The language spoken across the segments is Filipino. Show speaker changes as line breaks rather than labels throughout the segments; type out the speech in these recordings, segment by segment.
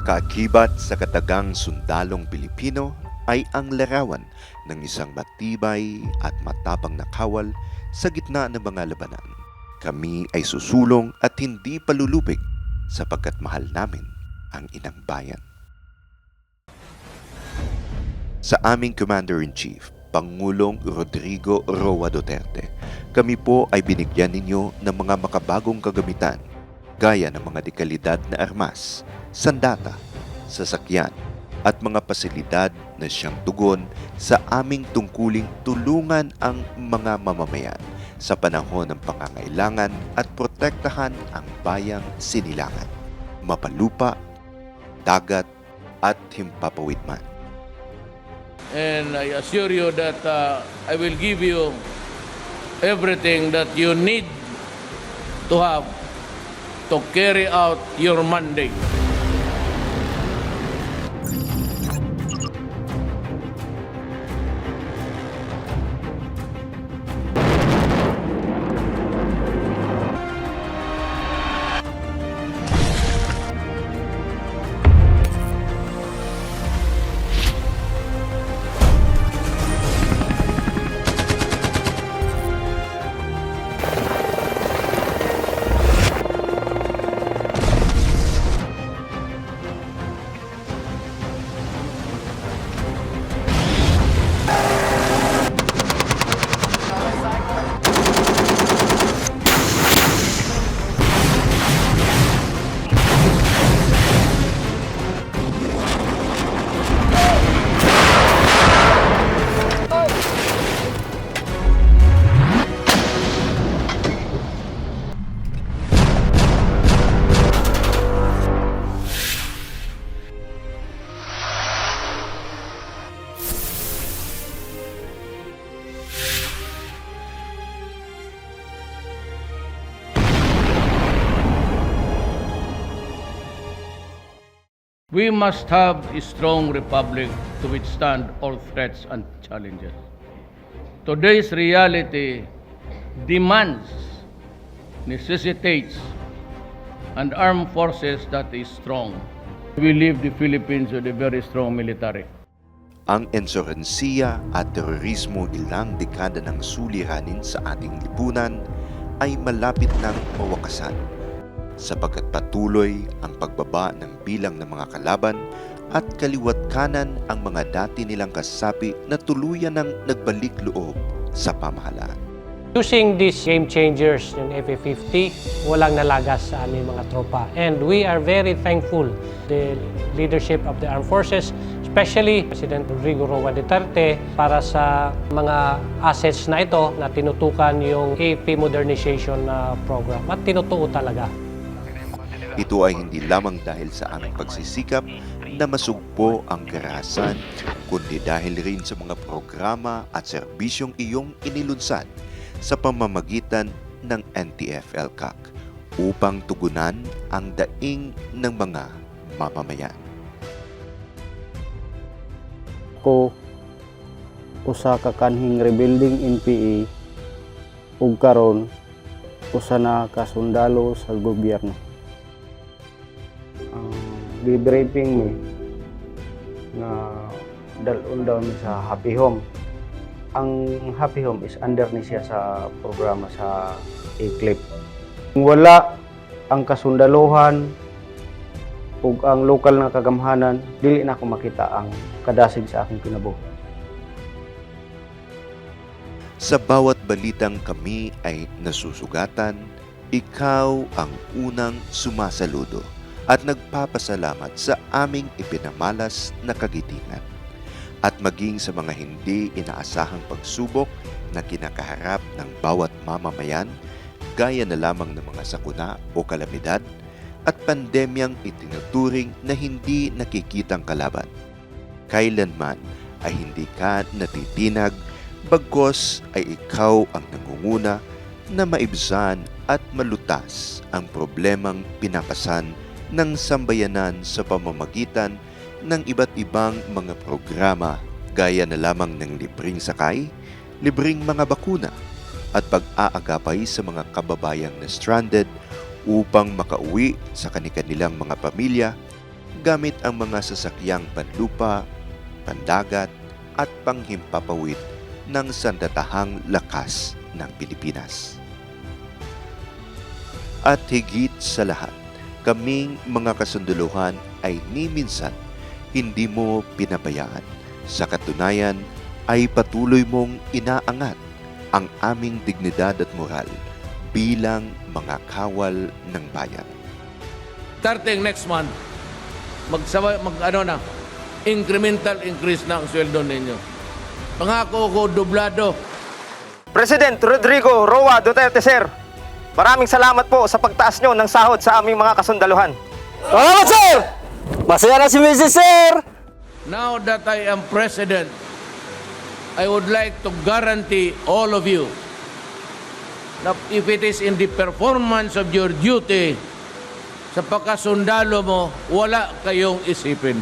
Kaakibat sa katagang sundalong Pilipino ay ang larawan ng isang matibay at matapang na kawal sa gitna ng mga labanan. Kami ay susulong at hindi palulupig sapagkat mahal namin ang inang bayan. Sa aming Commander-in-Chief, Pangulong Rodrigo Roa Duterte, kami po ay binigyan ninyo ng mga makabagong kagamitan gaya ng mga dekalidad na armas, sandata, sasakyan at mga pasilidad na siyang tugon sa aming tungkuling tulungan ang mga mamamayan sa panahon ng pangangailangan at protektahan ang bayang sinilangan, mapalupa, dagat at himpapawid man.
And I assure you that I will give you everything that you need to have to carry out your mandate. We must have a strong republic to withstand all threats and challenges. Today's reality demands, necessitates, an armed forces that is strong. We leave the Philippines with a very strong military.
Ang insurensiya at terorismo ilang dekada ng suliranin sa ating lipunan ay malapit ng mawakasan sapagkat patuloy ang pagbaba ng bilang ng mga kalaban at kaliwat kanan ang mga dati nilang kasapi na tuluyan ng nagbalik loob sa pamahalaan.
Using these game changers ng FA-50, walang nalagas sa aming mga tropa. And we are very thankful the leadership of the armed forces, especially President Rodrigo Roa Duterte, para sa mga assets na ito na tinutukan yung AP modernization program. At tinutuo talaga.
Ito ay hindi lamang dahil sa aming pagsisikap na masugpo ang karahasan, kundi dahil rin sa mga programa at serbisyong iyong inilunsad sa pamamagitan ng NTF-ELCAC upang tugunan ang daing ng mga mamamayan.
Ko usa ka kanhing rebuilding NPA ug karon usa na ka sundalo sa gobyerno. Di-briefing mi na dalon daw mi sa Happy Home. Ang Happy Home is under ni siya sa programa sa ECLIP. Kung wala ang kasundaluhan ug ang lokal na kagamhanan, dili na ako makita ang kadasig sa akong kinabuhi.
Sa bawat balitang kami ay nasusugatan, ikaw ang unang sumasaludo at nagpapasalamat sa aming ipinamalas na kagitingan at maging sa mga hindi inaasahang pagsubok na kinakaharap ng bawat mamamayan gaya na lamang ng mga sakuna o kalamidad at pandemyang itinuturing na hindi nakikitang kalaban. Kailanman ay hindi ka natitinag, bagkos ay ikaw ang nangunguna na maibsan at malutas ang problemang pinapasan ng sambayanan sa pamamagitan ng iba't ibang mga programa gaya na lamang ng libreng sakay, libreng mga bakuna at pag-aagapay sa mga kababayang na stranded upang makauwi sa kanilang mga pamilya gamit ang mga sasakyang panlupa, pandagat at panghimpapawid ng sandatahang lakas ng Pilipinas. At higit sa lahat, kaming mga kasunduluhan ay ni minsan hindi mo pinabayaan. Sa katunayan ay patuloy mong inaangat ang aming dignidad at moral bilang mga kawal ng bayan.
Starting next month, incremental increase na ang sweldo ninyo. Pangako ko, dublado.
President Rodrigo Roa Duterte, sir. Maraming salamat po sa pagtaas nyo ng sahod sa aming mga kasundaluhan.
Salamat, sir! Masaya na si Mrs. Sir!
Now that I am president, I would like to guarantee all of you that if it is in the performance of your duty, sa pagkasundalo mo, wala kayong isipin.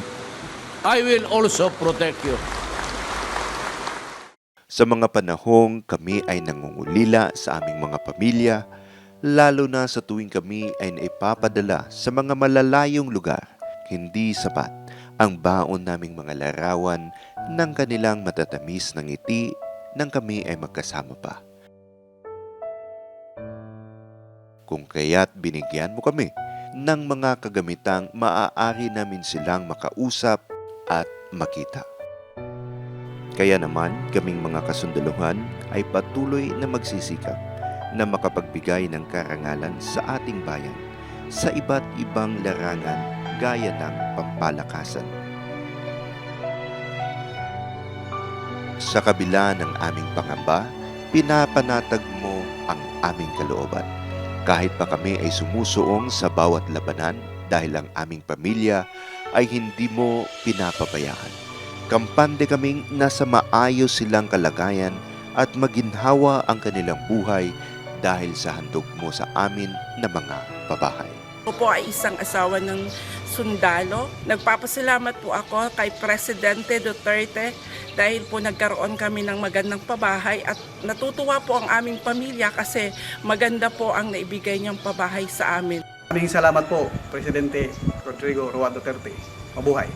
I will also protect you.
Sa mga panahong kami ay nangungulila sa aming mga pamilya, lalo na sa tuwing kami ay naipapadala sa mga malalayong lugar, hindi sapat ang baon naming mga larawan ng kanilang matatamis na ngiti nang kami ay magkasama pa. Kung kaya't binigyan mo kami ng mga kagamitang maaari namin silang makausap at makita. Kaya naman kaming mga kasundaluhan ay patuloy na magsisikap na makapagbigay ng karangalan sa ating bayan sa iba't ibang larangan gaya ng pampalakasan. Sa kabila ng aming pangamba, pinapanatag mo ang aming kalooban. Kahit pa kami ay sumusuong sa bawat labanan dahil ang aming pamilya ay hindi mo pinapabayaan. Kampante kaming nasa maayos silang kalagayan at maginhawa ang kanilang buhay dahil sa handog mo sa amin na mga babahay.
Ako po ay isang asawa ng sundalo. Nagpapasalamat po ako kay Presidente Duterte dahil po nagkaroon kami ng magandang pabahay at natutuwa po ang aming pamilya kasi maganda po ang naibigay niyang pabahay sa amin.
Maraming salamat po, Presidente Rodrigo Roa Duterte. Mabuhay!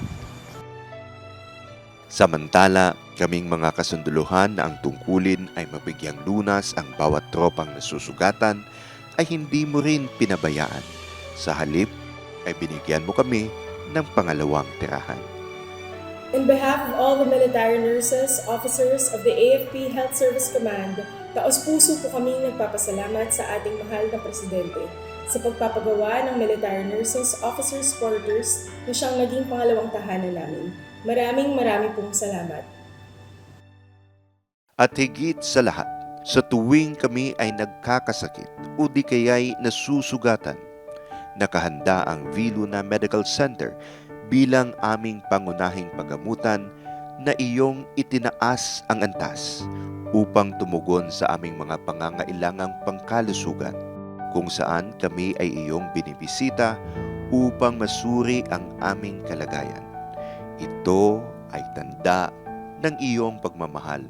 Samantala, kaming mga kasunduluhan na ang tungkulin ay mabigyang lunas ang bawat tropang nasusugatan ay hindi mo rin pinabayaan. Sa halip ay binigyan mo kami ng pangalawang tirahan.
On behalf of all the military nurses, officers of the AFP Health Service Command, taos-puso po kami nagpapasalamat sa ating mahal na Presidente sa pagpapagawa ng military nurses, officers, quarters na siyang naging pangalawang tahanan namin. Maraming pong salamat.
At higit sa lahat, sa tuwing kami ay nagkakasakit o di kaya'y nasusugatan, nakahanda ang Viluna Medical Center bilang aming pangunahing paggamutan na iyong itinaas ang antas upang tumugon sa aming mga pangangailangang pangkalusugan, kung saan kami ay iyong binibisita upang masuri ang aming kalagayan. Ito ay tanda ng iyong pagmamahal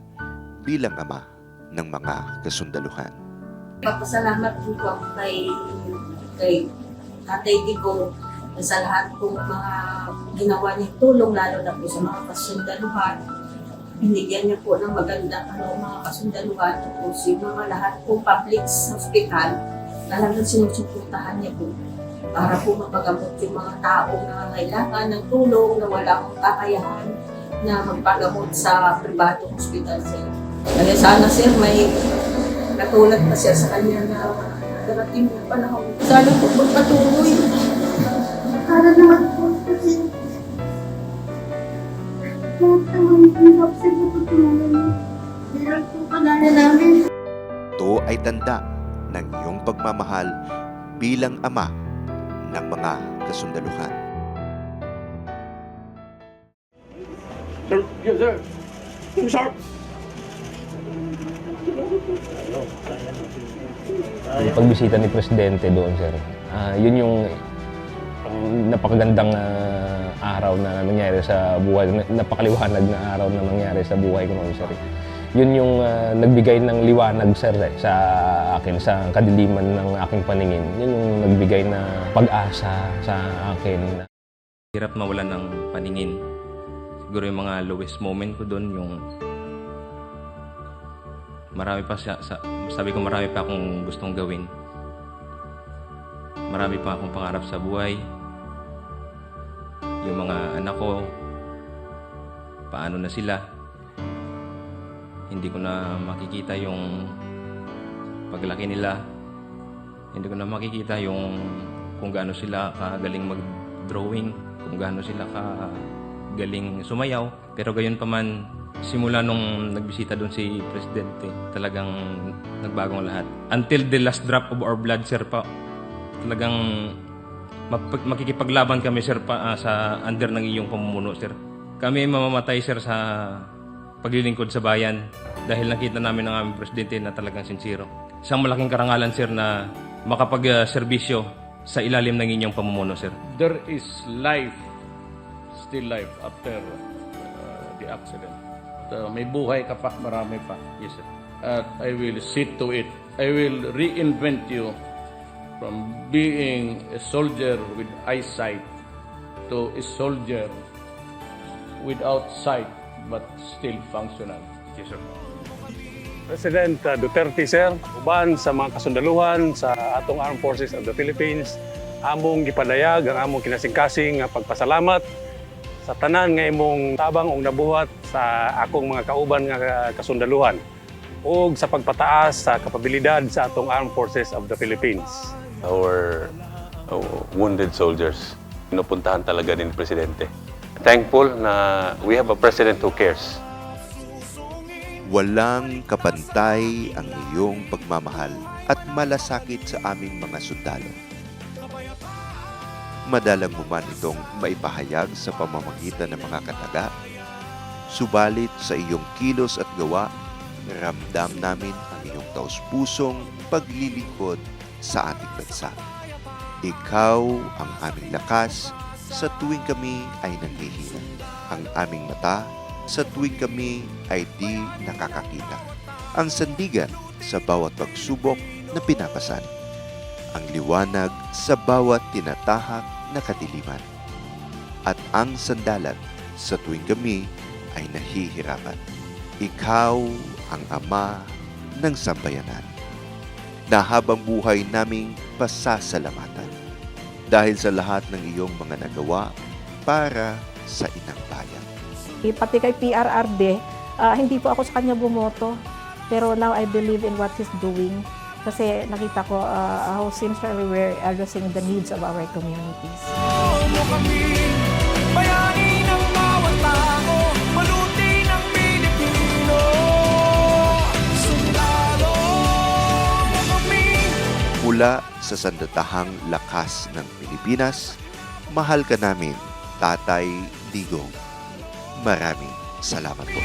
bilang ama ng mga kasundaluhan.
Papasalamat po ako kay Tatay Digo sa lahat po mga ginawa niyang tulong, lalo na po sa mga kasundaluhan. Binigyan niya po ng magandang mga kasundaluhan po si mga lahat po public hospital. Talagang sinusuportahan niya po para po mapagamot yung mga taong nangangailangan ng tulong na wala akong kakayahan na magpagamot sa pribadong hospital, sir. Kaya sana, sir, may katulad pa siya sa kanya na darating na panahon. Sana po magpatuloy. Para naman po kasi lahat naman hirap sa matutulungan. Hirap po kanana namin.
Ito ay tanda ng iyong pagmamahal bilang ama ng mga kasundaluhan.
Yes, sir. Sir.
Yung pagbisita ni Presidente doon, sir, yun yung napakagandang araw na nangyari sa buhay, napakaliwanag na araw na nangyari sa buhay ko noon, sir. Yun yung nagbigay ng liwanag, sir, sa akin, sa kadiliman ng aking paningin. Yun yung nagbigay na pag-asa sa akin. Hirap mawalan ng paningin. Siguro yung mga lowest moment ko doon, yung marami pa sabi ko marami pa akong gustong gawin. Marami pa akong pangarap sa buhay. Yung mga anak ko, paano na sila? Hindi ko na makikita yung paglaki nila. Hindi ko na makikita yung kung gaano sila kagaling mag-drawing, kung gaano sila kagaling sumayaw. Pero gayon pa man, simula nung nagbisita doon si Presidente, talagang nagbagong lahat. Until the last drop of our blood, sir, pa, talagang makikipaglaban kami, sir, pa, sa under ng iyong pamumuno, sir. Kami mamamatay, sir, sa paglilingkod sa bayan dahil nakita namin ng aming Presidente na talagang sincero. Isang malaking karangalan, sir, na makapag-serbisyo sa ilalim ng inyong pamumuno, sir.
There is life, still life after the accident. May buhay ka pa, marami pa.
Yes, sir.
At I will see to it. I will reinvent you from being a soldier with eyesight to a soldier without sight but still functional.
Yes, sir.
President Duterte, sir, uban sa mga kasundaluhan sa atong Armed Forces of the Philippines, among gipadayag ang among kinasing-kasing nga pagpasalamat sa tanan nga imong tabang ug nabuhat sa akong mga kauban nga kasundaluhan ug sa pagpataas sa kapabilidad sa atong Armed Forces of the Philippines.
Our wounded soldiers, pinupuntahan talaga din Presidente. Thankful na we have a President who cares.
Walang kapantay ang iyong pagmamahal at malasakit sa aming mga sundalo. Madalang mo man itong maipahayag sa pamamagitan ng mga kataga, subalit sa iyong kilos at gawa, ramdam namin ang iyong taus-pusong paglilingkod sa ating bansa. Ikaw ang aming lakas sa tuwing kami ay nanghihina. Ang aming mata sa tuwing kami ay di nakakakita. Ang sandigan sa bawat pagsubok na pinapasan. Ang liwanag sa bawat tinatahak na kadiliman. At ang sandalan sa tuwing kami ay nahihirapan. Ikaw ang ama ng sambayanan, na habang buhay naming pasasalamatan dahil sa lahat ng iyong mga nagawa para sa inang bayan.
Pati kay PRRD, hindi po ako sa kanya bumoto. Pero now I believe in what he's doing. Kasi nakita ko how sincerely we're addressing the needs of our communities. Bayani ng bawat tao, maluti ng Pilipino. Sundalo mo kami.
Mula sa sandatahang lakas ng Pilipinas, mahal ka namin, Tatay Digong. Maraming salamat po.